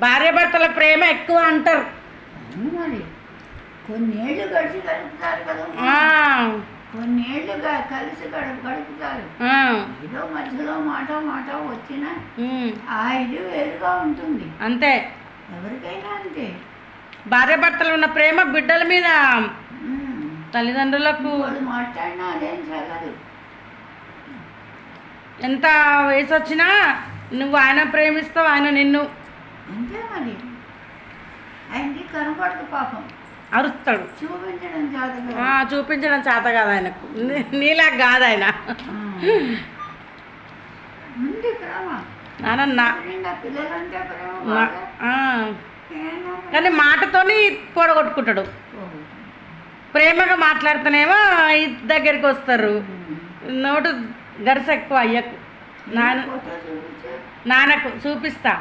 భార్యాభర్తల ప్రేమ ఎక్కువ అంటారు. మరి కొన్నేళ్ళు కలిసి గడుపుతారు కదా, కొన్నేళ్ళు కలిసి గడుపుతారు. ఏదో మధ్యలో మాట వచ్చినా ఆ ఇది వేరుగా ఉంటుంది. అంతే, ఎవరికైనా అంతే. భార్యాభర్తలు ఉన్న ప్రేమ బిడ్డల మీద, తల్లిదండ్రులకు మాట్లాడినా అదేం చల్లదు. ఎంత వయసు వచ్చినా నువ్వు ఆయన ప్రేమిస్తావు, ఆయన నిన్ను అంతే. మరి ఆయనకి కనపడదు, పాపం అరుస్తాడు. చూపించడం చేత కాదు ఆయనకు, నీలా కాదు ఆయన. కానీ మాటతోని పొడగొట్టుకుంటాడు. ప్రేమగా మాట్లాడుతూనేమో దగ్గరికి వస్తారు. నోటు గడస ఎక్కువ అయ్యకు. నాన్నకు చూపిస్తా,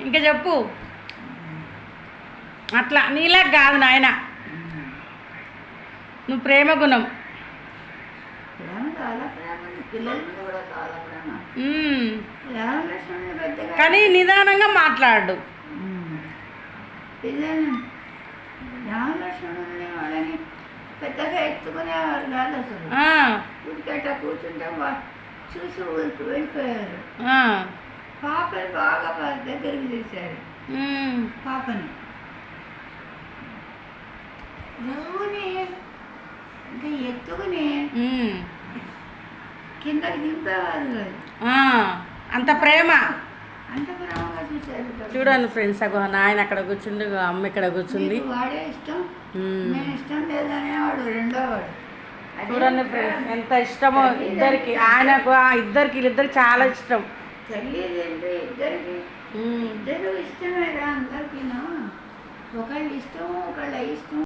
ఇంకా చెప్పు. అట్లా నీలా కాదు నాయన, నువ్వు ప్రేమ గుణం. కానీ నిదానంగా మాట్లాడు. పిల్లలు రామలక్ష్మణుని వాళ్ళని పెద్దగా ఎత్తుకునేవారు కాదు అసలు. ఉడికట్ట కూర్చుంటే చూసి ఊరికి వెళ్ళిపోయారు. పాపని బాగా దగ్గరికి తీశారు. పాపని రఘుని ఇంకా ఎత్తుకుని కిందకి దింపేవారు కాదు. అంత ప్రేమ, అంత ప్రేమగా చూశారు. చూడండి ఫ్రెండ్స్, నాయన అక్కడ కూర్చుంది, అమ్మ ఇక్కడ కూర్చుంది. వాడే ఇష్టం, నేను ఇష్టం లేదనే వాడు రెండో వాడు. చూడండి ఫ్రెండ్స్ ఎంత ఇష్టమో ఇద్దరికి. ఆయనకు వీళ్ళిద్దరికి చాలా ఇష్టం. తల్లి తండ్రి ఇద్దరు ఇష్టమేరా అందరికీ. ఒకళ్ళు ఇష్టం, ఒకళ్ళ ఇష్టం.